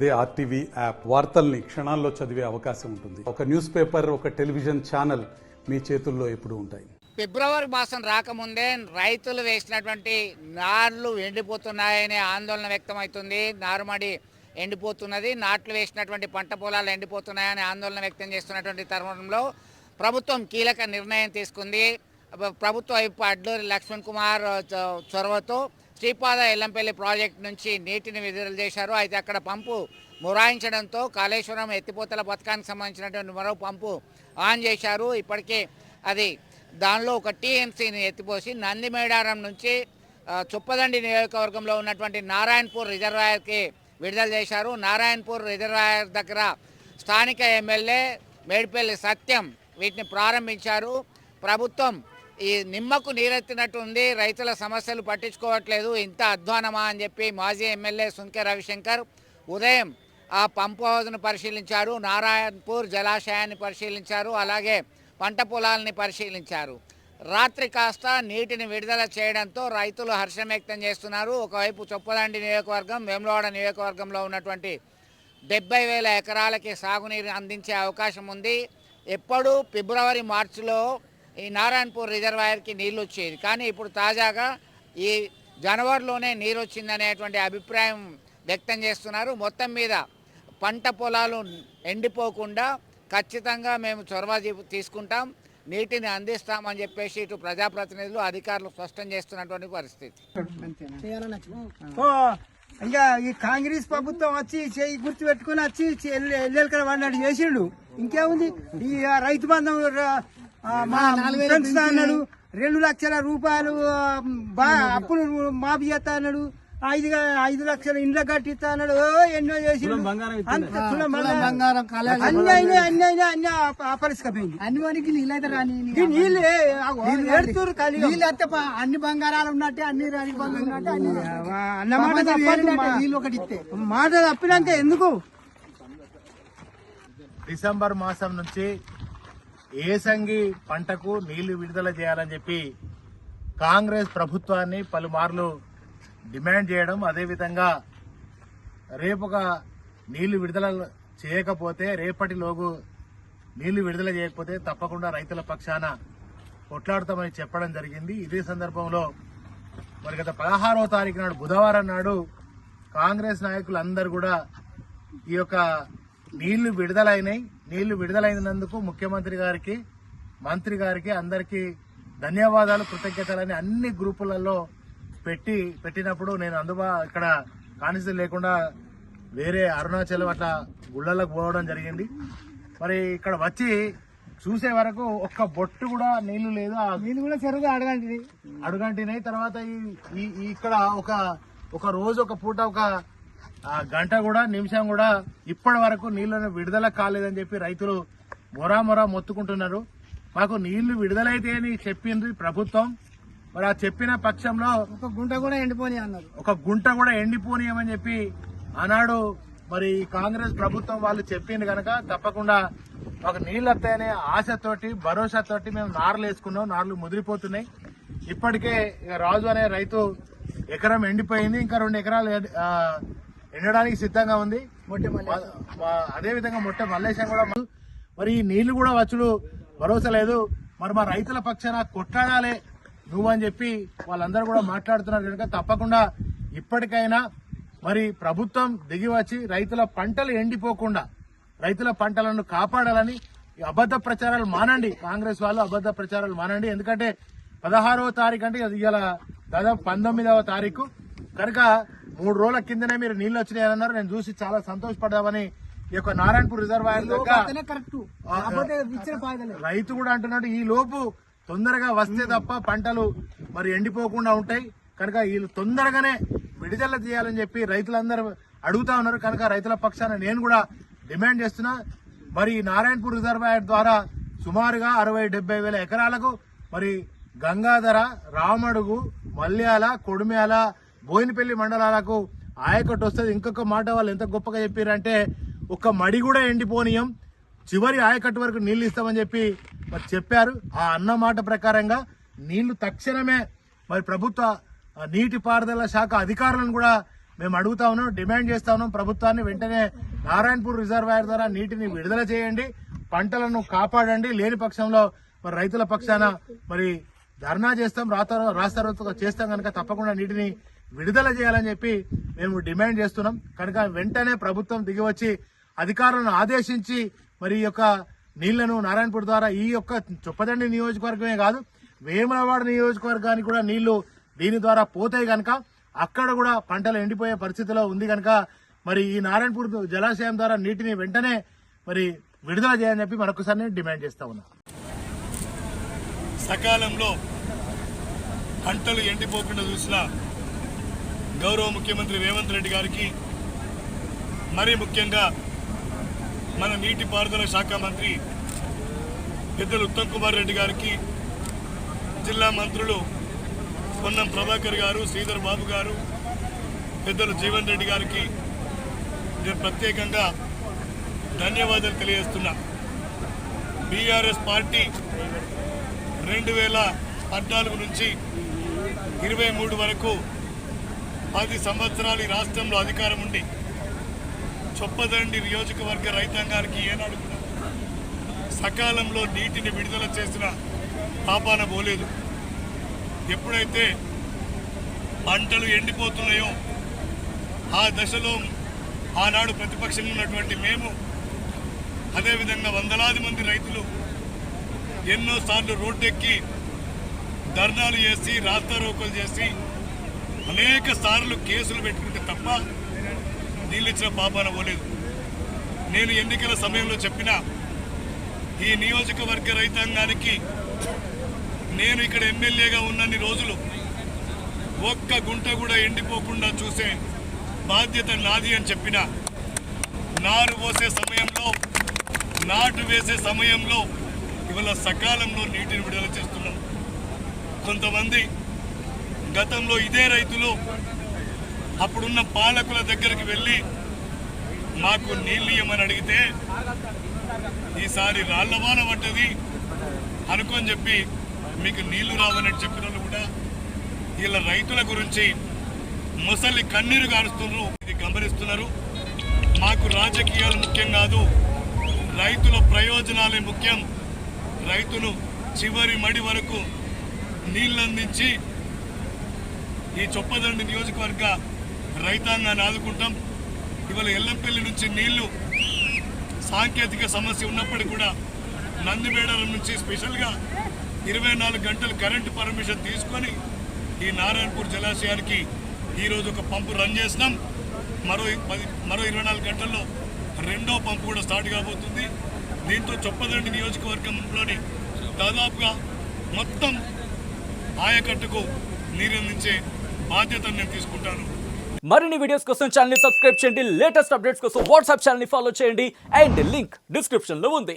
అదే RTV app వార్తల్ని క్షణాల్లో చదివే అవకాశం ఉంటుంది. ఒక న్యూస్ పేపర్, ఒక టెలివిజన్ ఛానల్ మీ చేతుల్లో ఎప్పుడూ ఉంటాయి. ఫిబ్రవరి మాసం రాకముందే రైతులు వేసినటువంటి నార్లు ఎండిపోతున్నాయనే ఆందోళన వ్యక్తమవుతుంది. నారుమడి ఎండిపోతున్నది, నాట్లు వేసినటువంటి పంట పొలాలు ఎండిపోతున్నాయని ఆందోళన వ్యక్తం చేస్తున్నటువంటి తరుణంలో ప్రభుత్వం కీలక నిర్ణయం తీసుకుంది. ప్రభుత్వ వైపు అడ్లూరి లక్ష్మణ్ కుమార్ చొరవతో శ్రీపాద ఎల్లంపల్లి ప్రాజెక్టు నుంచి నీటిని విడుదల చేశారు. అయితే అక్కడ పంపు మొరాయించడంతో కాళేశ్వరం ఎత్తిపోతల పథకానికి సంబంధించినటువంటి మరో పంపు ఆన్ చేశారు. ఇప్పటికే అది దానిలో ఒక టీఎంసీని ఎత్తిపోసి నందిమేడారం నుంచి చొప్పదండి నియోజకవర్గంలో ఉన్నటువంటి నారాయణపూర్ రిజర్వాయర్కి విడుదల చేశారు. నారాయణపూర్ రిజర్వాయర్ దగ్గర స్థానిక ఎమ్మెల్యే మేడిపల్లి సత్యం వీటిని ప్రారంభించారు. ప్రభుత్వం ఈ నిమ్మకు నీరెత్తినట్టు ఉంది, రైతుల సమస్యలు పట్టించుకోవట్లేదు, ఇంత అధ్వానమా అని చెప్పి మాజీ ఎమ్మెల్యే సుంకె రవిశంకర్ ఉదయం ఆ పంపు హౌజ్ను పరిశీలించారు, నారాయణపూర్ జలాశయాన్ని పరిశీలించారు, అలాగే పంట పొలాలని పరిశీలించారు. రాత్రి కాస్త నీటిని విడుదల చేయడంతో రైతులు హర్షం వ్యక్తం చేస్తున్నారు. ఒకవైపు చొప్పదండి నియోజకవర్గం, వేములవాడ నియోజకవర్గంలో ఉన్నటువంటి 70,000 ఎకరాలకి సాగునీరు అందించే అవకాశం ఉంది. ఎప్పుడు ఫిబ్రవరి మార్చిలో ఈ నారాయణపూర్ రిజర్వాయర్కి నీళ్ళు వచ్చేది, కానీ ఇప్పుడు తాజాగా ఈ జనవరిలోనే నీరు వచ్చిందనేటువంటి అభిప్రాయం వ్యక్తం చేస్తున్నారు. మొత్తం మీద పంట పొలాలు ఎండిపోకుండా ఖచ్చితంగా మేము చొరవ తీసుకుంటాం, నీటిని అందిస్తామని చెప్పేసి ఇటు ప్రజాప్రతినిధులు అధికారులు స్పష్టం చేస్తున్నటువంటి పరిస్థితి. ఇంకా ఈ కాంగ్రెస్ ప్రభుత్వం వచ్చి చేయి గుర్తు పెట్టుకుని వచ్చి ఎల్లెలకడ వాడినట్టు చేసిండు. ఇంకేముంది, ఈ రైతు బంధం పెంచుతా అన్నాడు, 2 లక్షల రూపాయలు అప్పులు మాఫీ చేస్తా అన్నాడు, 5 లక్షల ఇండ్ల కట్టిస్తా అన్నాడు, ఎన్నో చేసి అన్ని అపరిష్కపోయింది. నీళ్ళు ఏడుతురు అన్ని బంగారాలు ఉన్నట్టే అన్ని అన్నమాట మాట తప్పినాక ఎందుకు డిసెంబర్ మాసం నుంచి ఏసంగి పంటకు నీళ్లు విడుదల చేయాలని చెప్పి కాంగ్రెస్ ప్రభుత్వాన్ని పలుమార్లు డిమాండ్ చేయడం, అదేవిధంగా రేపుక నీళ్లు విడుదల చేయకపోతే, రేపటిలోగు నీళ్లు విడుదల చేయకపోతే తప్పకుండా రైతుల పక్షాన కొట్లాడతామని చెప్పడం జరిగింది. ఇదే సందర్భంలో మరి గత 16వ తారీఖు నాడు బుధవారం నాడు కాంగ్రెస్ నాయకులందరూ కూడా ఈ యొక్క నీళ్లు విడుదలైనాయి. నీళ్లు విడుదలైనందుకు ముఖ్యమంత్రి గారికి, మంత్రి గారికి అందరికీ ధన్యవాదాలు, కృతజ్ఞతలని అన్ని గ్రూపులలో పెట్టినప్పుడు నేను ఇక్కడ కాన్స్టిట్యూన్సీ లేకుండా వేరే అరుణాచలం అట్లా గుళ్ళలకు పోవడం జరిగింది. మరి ఇక్కడ వచ్చి చూసే వరకు ఒక్క బొట్టు కూడా నీళ్లు లేదు, నీళ్ళు కూడా చెరువుగా అడుగంటినాయి. తర్వాత ఇక్కడ ఒక రోజు ఒక పూట ఒక గంట కూడా నిమిషం కూడా ఇప్పటి వరకు నీళ్లను విడుదల కాలేదని చెప్పి రైతులు మొరా మొత్తుకుంటున్నారు. మాకు నీళ్లు విడుదలైతే అని చెప్పింది ప్రభుత్వం, మరి ఆ చెప్పిన పక్షంలో ఒక గుంట కూడా ఎండిపోనియమని చెప్పి ఆనాడు మరి కాంగ్రెస్ ప్రభుత్వం వాళ్ళు చెప్పింది కనుక తప్పకుండా మాకు నీళ్లు వస్తాయనే ఆశతోటి, భరోసాతోటి మేము నార్లు వేసుకున్నాం. నార్లు ముదిరిపోతున్నాయి. ఇప్పటికే ఇక రాజు అనే రైతు ఎకరం ఎండిపోయింది, ఇంకా 2 ఎకరాలు ఎండడానికి సిద్ధంగా ఉంది. అదేవిధంగా మొట్ట మల్లేశం కూడా మరి ఈ నీళ్లు కూడా వచ్చుడు భరోసా లేదు. మరి మా రైతుల పక్షాన కొట్లాడాలి నువ్వని చెప్పి వాళ్ళందరూ కూడా మాట్లాడుతున్నారు కనుక తప్పకుండా ఇప్పటికైనా మరి ప్రభుత్వం దిగి వచ్చి రైతుల పంటలు ఎండిపోకుండా రైతుల పంటలను కాపాడాలని అబద్ధ ప్రచారాలు మానండి. కాంగ్రెస్ వాళ్ళు అబద్ధ ప్రచారాలు మానండి. ఎందుకంటే 16వ తారీఖు అంటే ఇవాళ దాదాపు 19వ తారీఖు కనుక 3 రోజుల కిందనే మీరు నీళ్లు వచ్చినాయన్నారు. నేను చూసి చాలా సంతోషపడ్డామని ఈ యొక్క నారాయణపూర్ రిజర్వాయర్ రైతు కూడా అంటున్నాడు, ఈ లోపు తొందరగా వస్తే తప్ప పంటలు మరి ఎండిపోకుండా ఉంటాయి కనుక వీళ్ళు తొందరగానే విడుదల చేయాలని చెప్పి రైతులందరూ అడుగుతా ఉన్నారు. కనుక రైతుల పక్షాన నేను కూడా డిమాండ్ చేస్తున్నా. మరి నారాయణపూర్ రిజర్వాయర్ ద్వారా సుమారుగా 60-70 వేల ఎకరాలకు మరి గంగాధర, రామడుగు, మల్యాల, కొడిమ్యాల, బోయినపల్లి మండలాలకు ఆయకట్టు వస్తుంది. ఇంకొక మాట వాళ్ళు ఎంత గొప్పగా చెప్పారంటే ఒక్క మడి కూడా ఎండిపోనీయం, చివరి ఆయకట్టు వరకు నీళ్లు ఇస్తామని చెప్పి మరి చెప్పారు. ఆ అన్న మాట ప్రకారంగా నీళ్లు తక్షణమే మరి ప్రభుత్వ నీటిపారుదల శాఖ అధికారులను కూడా మేము అడుగుతా ఉన్నాం, డిమాండ్ చేస్తా ఉన్నాం ప్రభుత్వాన్ని. వెంటనే నారాయణపూర్ రిజర్వాయర్ ద్వారా నీటిని విడుదల చేయండి, పంటలను కాపాడండి. లేని పక్షంలో మరి రైతుల పక్షాన మరి ధర్నా చేస్తాం, రాస్తారోకో చేస్తాం. కనుక తప్పకుండా నీటిని విడుదల చేయాలని చెప్పి మేము డిమాండ్ చేస్తున్నాం. కనుక వెంటనే ప్రభుత్వం దిగివచ్చి అధికారులను ఆదేశించి మరి ఈ యొక్క నీళ్లను నారాయణపూర్ ద్వారా ఈ యొక్క చొప్పదండి నియోజకవర్గమే కాదు, వేములవాడ నియోజకవర్గానికి కూడా నీళ్లు దీని ద్వారా పోతాయి. కనుక అక్కడ కూడా పంటలు ఎండిపోయే పరిస్థితిలో ఉంది. కనుక మరి ఈ నారాయణపూర్ జలాశయం ద్వారా నీటిని వెంటనే మరి విడుదల చేయాలని చెప్పి మరొకసారి డిమాండ్ చేస్తా ఉన్నాం. సకాలంలో పంటలు ఎండిపోకుండా చూసిన గౌరవ ముఖ్యమంత్రి రేవంత్ రెడ్డి గారికి, మరీ ముఖ్యంగా మన నీటిపారుదల శాఖ మంత్రి పెద్దలు ఉత్తమ్ కుమార్ రెడ్డి గారికి, జిల్లా మంత్రులు పొన్నం ప్రభాకర్ గారు, శ్రీధర్ బాబు గారు, పెద్దలు జీవన్ రెడ్డి గారికి నేను ప్రత్యేకంగా ధన్యవాదాలు తెలియజేస్తున్నా. బీఆర్ఎస్ పార్టీ 2014 నుంచి 23 వరకు 10 సంవత్సరాలు ఈ రాష్ట్రంలో అధికారం ఉండి చొప్పదండి నియోజకవర్గ రైతాంగానికి ఏనాడు కూడా సకాలంలో నీటిని విడుదల చేసిన పాపాన పోలేదు. ఎప్పుడైతే పంటలు ఎండిపోతున్నాయో ఆ దశలో ఆనాడు ప్రతిపక్షంలో ఉన్నటువంటి మేము, అదేవిధంగా వందలాది మంది రైతులు ఎన్నోసార్లు రోడ్డెక్కి ధర్నాలు చేసి, రాస్తారోకోలు చేసి, అనేక సార్లు కేసులు పెట్టుకుంటే తప్ప నీళ్ళు ఇచ్చిన పాపాన పోలేదు. నేను ఎన్నికల సమయంలో చెప్పిన ఈ నియోజకవర్గ రైతాంగానికి నేను ఇక్కడ ఎమ్మెల్యేగా ఉన్నన్ని రోజులు ఒక్క గుంట కూడా ఎండిపోకుండా చూసే బాధ్యత నాది అని చెప్పిన. నారు పోసే సమయంలో, నాటు వేసే సమయంలో ఇవాళ సకాలంలో నీటిని విడుదల చేస్తున్నాం. కొంతమంది గతంలో ఇదే రైతులు అప్పుడున్న పాలకుల దగ్గరికి వెళ్ళి మాకు నీళ్లు ఇవ్వమని అడిగితే ఈసారి రాళ్లవాన పడ్డది అనుకొని చెప్పి మీకు నీళ్లు రావని చెప్పిన వాళ్ళు కూడా వీళ్ళ రైతుల గురించి ముసలి కన్నీరు గారుస్తున్నారు. ఇది గమనిస్తున్నారు. మాకు రాజకీయాలు ముఖ్యం కాదు, రైతుల ప్రయోజనాలే ముఖ్యం. రైతులు చివరి మడి వరకు నీళ్లు అందించి ఈ చొప్పదండి నియోజకవర్గ రైతాంగాన్ని ఆదుకుంటాం. ఇవాళ ఎల్లంపల్లి నుంచి నీళ్లు సాంకేతిక సమస్య ఉన్నప్పటికీ కూడా నందిబేడల నుంచి స్పెషల్గా 24 గంటలు కరెంటు పర్మిషన్ తీసుకొని ఈ నారాయణపూర్ జలాశయానికి ఈరోజు ఒక పంపు రన్ చేసినాం. మరో 24 గంటల్లో రెండో పంపు కూడా స్టార్ట్ కాబోతుంది. దీంతో చొప్పదండి నియోజకవర్గంలోని దాదాపుగా మొత్తం ఆయకట్టుకు నీరందించే బాధ్యతను నేను తీసుకుంటాను. మరిన్ని వీడియోస్ కోసం ఛానల్ ని సబ్స్క్రైబ్ చేయండి, లేటెస్ట్ అప్డేట్స్ కోసం వాట్సాప్ ఛానల్ ని ఫాలో చేయండి అండ్ లింక్ డిస్క్రిప్షన్ లో ఉంది.